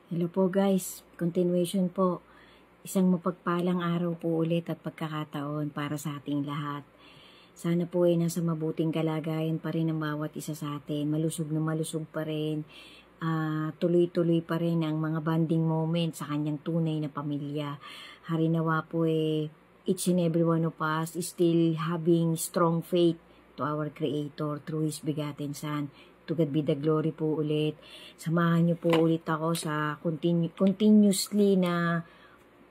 Hello po guys, continuation po. Isang mapagpalang araw po ulit at pagkakataon para sa ating lahat. Sana po ay nasa mabuting kalagayan pa rin ang bawat isa sa atin. Malusog na malusog pa rin. Tuloy-tuloy pa rin ang mga bonding moment sa kanyang tunay na pamilya. Harinawa po each and every one of us is still having strong faith to our Creator through His begotten Son. To God be the glory po ulit. Samahan niyo po ulit ako sa continuously na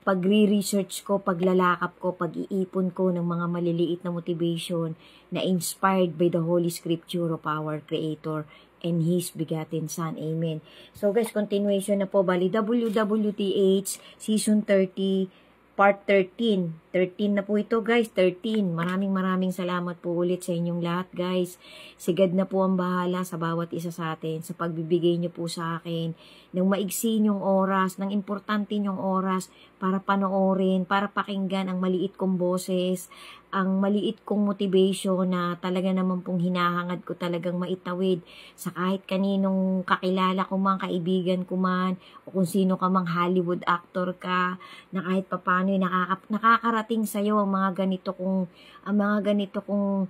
pagre-research ko, paglalakap ko, pag-iipon ko ng mga maliliit na motivation na inspired by the Holy Scripture of our Creator and His begotten Son. Amen. So guys, continuation na po. Bali, WWTH Season 30 Part 13. 13 na po ito guys, 13. Maraming salamat po ulit sa inyong lahat guys. Si God na po ang bahala sa bawat isa sa atin, sa pagbibigay niyo po sa akin ng maigsi niyong oras, ng importante niyong oras para panoorin, para pakinggan ang maliit kong boses, ang maliit kong motivation na talaga naman pong hinahangad ko talagang maitawid sa kahit kaninong kakilala ko man, kaibigan ko man, o kung sino ka mang Hollywood actor ka, na kahit papano nakakarating sa'yo ang mga ganito kong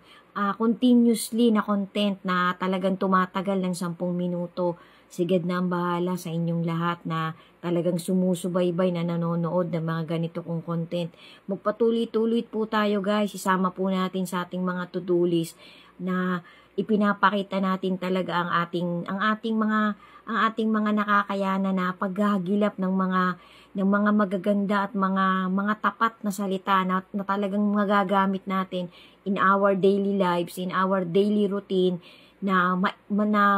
continuously na content na talagang tumatagal ng 10 minuto. Si God na ang bahala sa inyong lahat na talagang sumusubaybay na nanonood ng mga ganito kong content. Magpatuloy-tuloy po tayo guys. Isama po natin sa ating mga to-do list na ipinapakita natin talaga ang ating mga nakakayanan na paghahagilap ng mga magaganda at mga tapat na salita na talagang magagamit natin in our daily lives, in our daily routine, na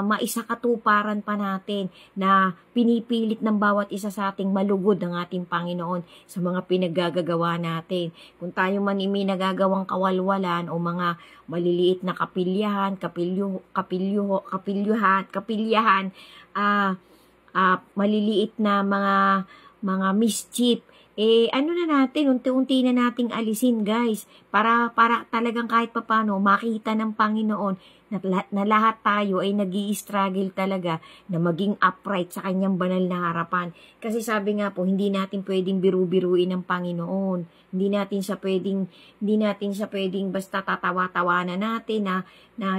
maisakatuparan pa natin, na pinipilit ng bawat isa sa ating malugod ng ating Panginoon sa mga pinaggagawa natin. Kung tayo man may nagagawang kawalwalan o mga maliliit na kapilyahan, maliliit na mga mischief, ano na natin, unti-unti na nating alisin guys, para talagang kahit papano makita ng Panginoon na lahat tayo ay nag-i-struggle talaga na maging upright sa kanyang banal na harapan. Kasi sabi nga po, hindi natin pwedeng biru-biruin ng Panginoon. Hindi natin siya pwedeng basta tatawa-tawanan natin na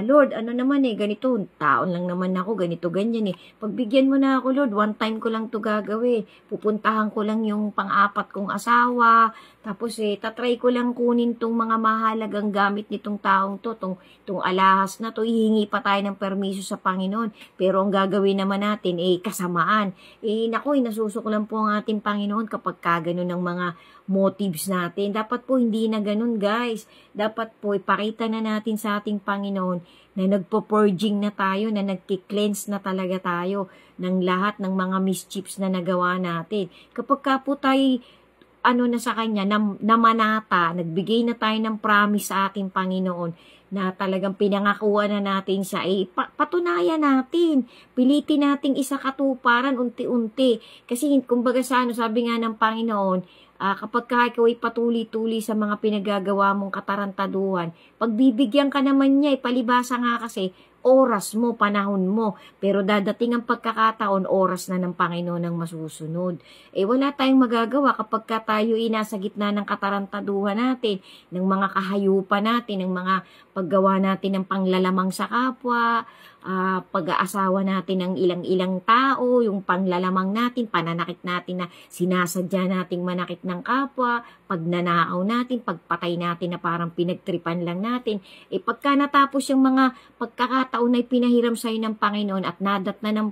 Lord, ano naman ganito, taon lang naman ako, ganito, ganyan Pagbigyan mo na ako Lord, one time ko lang to gagawin. Pupuntahan ko lang yung pang-apat kong asawa, tapos tatry ko lang kunin tong mga mahalagang gamit nitong taong to, tong alahas na to, hihingi pa tayo ng permiso sa Panginoon. Pero ang gagawin naman natin kasamaan. Nasusuklan po ang ating Panginoon kapag kagano ng mga motives natin. Dapat po hindi na ganun guys. Dapat po ipakita na natin sa ating Panginoon na nagpo-purging na tayo, na nagki-cleanse na talaga tayo ng lahat ng mga mischiefs na nagawa natin. Kapag ka po tayo na sa Kanya, namanata, nagbigay na tayo ng promise sa ating Panginoon na talagang pinangakuan na natin siya, patunayan natin, pilitin nating isakatuparan unti-unti. Kasi kumbaga sabi nga ng Panginoon, kapag ikaw ay patuloy-tuloy sa mga pinagagawa mong katarantaduhan, pagbibigyan ka naman niya, palibasa nga kasi, oras mo, panahon mo. Pero dadating ang pagkakataon, oras na ng Panginoon ang masusunod. Wala tayong magagawa kapag tayo nasa gitna ng katarantaduhan natin, ng mga kahayupan natin, ng mga paggawa natin ng panglalamang sa kapwa, pag-aasawa natin ng ilang-ilang tao, yung panglalamang natin, pananakit natin na sinasadya nating manakit ng kapwa, pagnanakaw natin, pagpatay natin na parang pinagtripan lang natin. Pagka natapos yung mga pagkakataon na pinahiram sa'yo ng Panginoon at nadatnang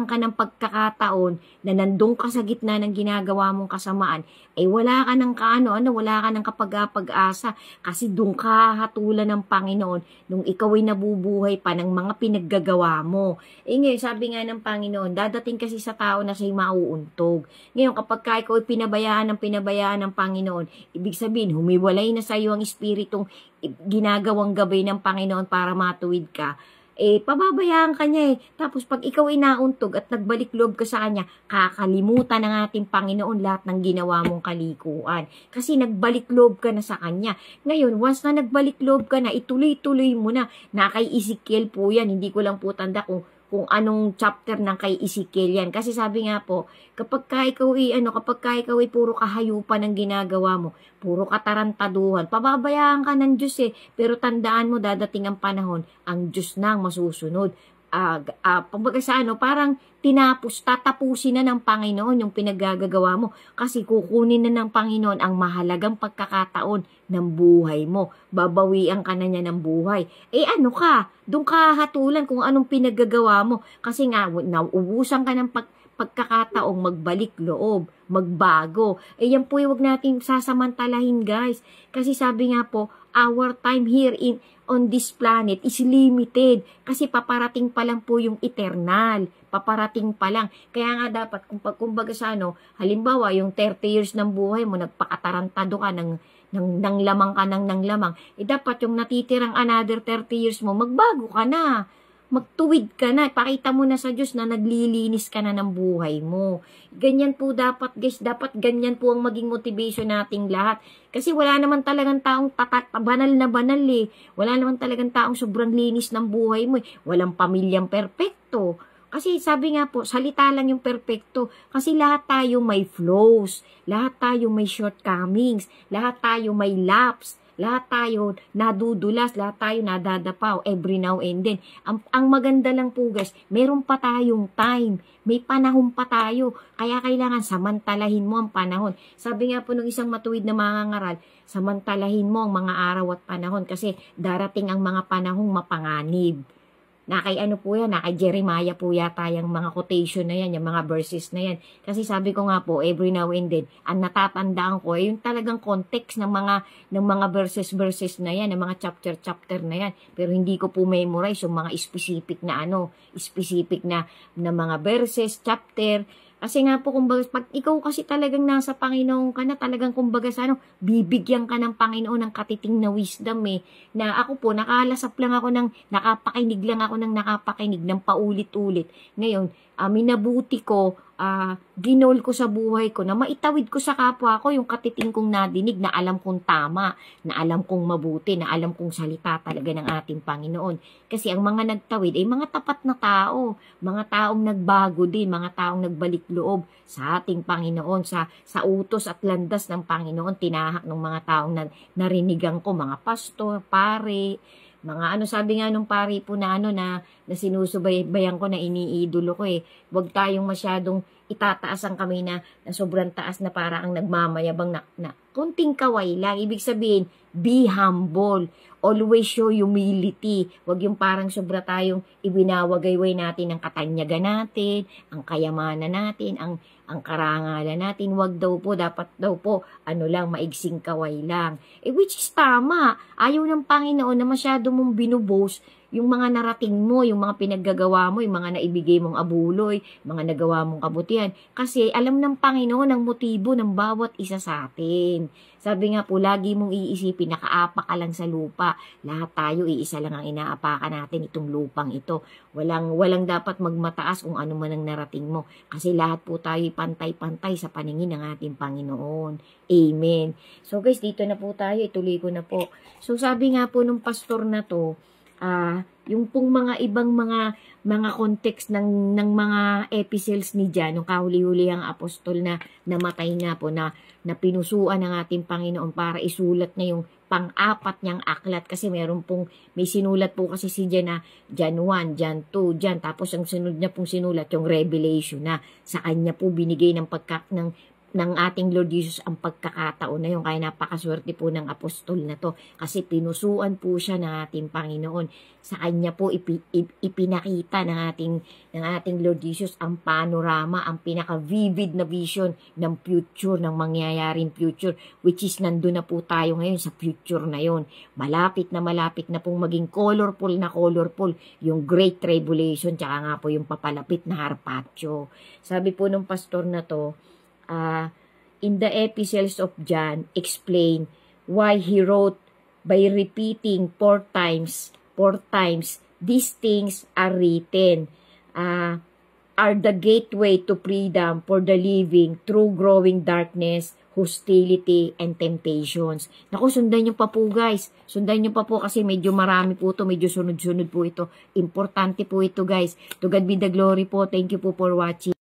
ka ng pagkakataon na nandun ka sa gitna ng ginagawa mong kasamaan, wala ka ng wala ka ng kapag-asa kasi doon ka hatulan ng Panginoon nung ikaw ay nabubuhay pa ng mga pinaggagawa mo. Ngayon, sabi nga ng Panginoon, dadating kasi sa tao na siya'y mauuntog. Ngayon, kapag ikaw ay pinabayaan ng Panginoon, ibig sabihin, humiwalay na sa iyo ang espiritong ginagawang gabay ng Panginoon para matuwid ka, pababayaan ka niya Tapos pag ikaw ay nauntog at nagbalik loob ka sa Kanya, kakalimutan ng ating Panginoon lahat ng ginawa mong kalikuan. Kasi nagbalik loob ka na sa Kanya. Ngayon, once na nagbalik loob ka na, ituloy-tuloy mo na. Na kay Ezekiel po yan, hindi ko lang po tanda kung kung anong chapter ng kay Ezekiel yan. Kasi sabi nga po, kapag ikaw ay puro kahayupan ang ginagawa mo, puro katarantaduhan, pababayaan ka ng Diyos Pero tandaan mo, dadating ang panahon, ang Diyos na ang masusunod. Pagbaga sa parang tatapusin na ng Panginoon yung pinaggagawa mo. Kasi kukunin na ng Panginoon ang mahalagang pagkakataon ng buhay mo. Babawian ka na niya ng buhay. Doon ka hatulan kung anong pinaggagawa mo. Kasi nga, nauubusan ka ng pagkakataong magbalik loob, magbago. Yan po huwag natin sasamantalahin, guys. Kasi sabi nga po, our time here on this planet is limited. Kasi paparating pa lang po yung eternal. Paparating pa lang. Kaya nga dapat, kumbaga halimbawa, yung 30 years ng buhay mo, nagpakatarantado ka ng lamang ka ng lamang. Dapat yung natitirang another 30 years mo, magbago ka na. Magtuwid ka na, pakita mo na sa Diyos na naglilinis ka na ng buhay mo. Ganyan po dapat, guys, dapat ganyan po ang maging motivation nating lahat. Kasi wala naman talagang taong banal na banal Wala naman talagang taong sobrang linis ng buhay mo Walang pamilyang perpekto. Kasi sabi nga po, salita lang yung perpekto. Kasi lahat tayo may flaws, lahat tayo may shortcomings, lahat tayo may lapse. Lahat tayo nadudulas, lahat tayo nadadapaw every now and then. Ang maganda lang po, guys, meron pa tayong time. May panahon pa tayo. Kaya kailangan samantalahin mo ang panahon. Sabi nga po ng isang matuwid na mangangaral, samantalahin mo ang mga araw at panahon kasi darating ang mga panahong mapanganib. Nakay Jeremiah po yata yung mga quotation na yan, yung mga verses na yan. Kasi sabi ko nga po, every now and then, ang natatandaan ko yung talagang context ng mga verses na yan, ng mga chapter na yan. Pero hindi ko po memorize yung mga specific na mga verses, chapter. Kasi nga po, kumbaga, pag ikaw kasi talagang nasa Panginoon ka na, talagang kumbaga bibigyan ka ng Panginoon ng katiting na wisdom Na ako po, nakalasap lang ako nakapakinig ng paulit-ulit. Ngayon, minabuti ko, ginol ko sa buhay ko, na maitawid ko sa kapwa ko yung katiting kong nadinig, na alam kong tama, na alam kong mabuti, na alam kong salita talaga ng ating Panginoon. Kasi ang mga nagtawid ay mga tapat na tao, mga taong nagbago din, mga taong nagbalik loob sa ating Panginoon, sa utos at landas ng Panginoon, tinahak ng mga taong narinigan ko, mga pastor, pare, mga sabi nga nung pari po na sinusubaybayan ko, na iniidolo ko Huwag tayong masyadong itataas ang kamay na sobrang taas na para ang nagmamayabang na konting kaway lang. Ibig sabihin, be humble. Always show humility. Huwag yung parang sobra tayong ibinawagayway natin ang katanyagan natin, ang kayamanan natin, ang karangalan natin. Huwag daw po, dapat daw po, maigsing kaway lang. Which is tama. Ayaw ng Panginoon na masyado mong binubos yung mga narating mo, yung mga pinaggagawa mo, yung mga naibigay mong abuloy, mga nagawa mong kabutihan. Kasi alam ng Panginoon ang motibo ng bawat isa sa atin. Sabi nga po, lagi mong iisipin, nakaapak ka lang sa lupa. Lahat tayo, iisa lang ang inaapakan natin, itong lupang ito. Walang dapat magmataas kung ano man ang narating mo. Kasi lahat po tayo pantay-pantay sa paningin ng ating Panginoon. Amen. So guys, dito na po tayo. Ituloy ko na po. So sabi nga po nung pastor na to, yung pong mga ibang mga context ng mga epistles ni John, nung kahuli-huli ang apostol na namatay nga po, na pinusuan ng ating Panginoon para isulat na yung pang-apat niyang aklat. Kasi may sinulat po kasi si John na John 1, John 2, John, tapos ang sunod niya pong sinulat yung Revelation, na sa kanya po binigay ng ng ating Lord Jesus ang pagkakataon na yun. Kaya napakaswerte po ng apostol na to. Kasi pinusuan po siya ng ating Panginoon. Sa kanya po ipinakita ng ating Lord Jesus ang panorama, ang pinaka-vivid na vision ng future, ng mangyayaring future, which is nandun na po tayo ngayon sa future na yun. Malapit na pong maging colorful yung Great Tribulation, tsaka nga po yung papalapit na Harpacho. Sabi po ng pastor na to, in the epistles of John, explain why he wrote by repeating four times, these things are written, are the gateway to freedom for the living through growing darkness hostility, and temptations. Naku, sundan nyo pa po guys. Sundan nyo pa po kasi medyo marami po ito, medyo sunod-sunod po ito. Importante po ito guys. To God be the glory po. Thank you po for watching.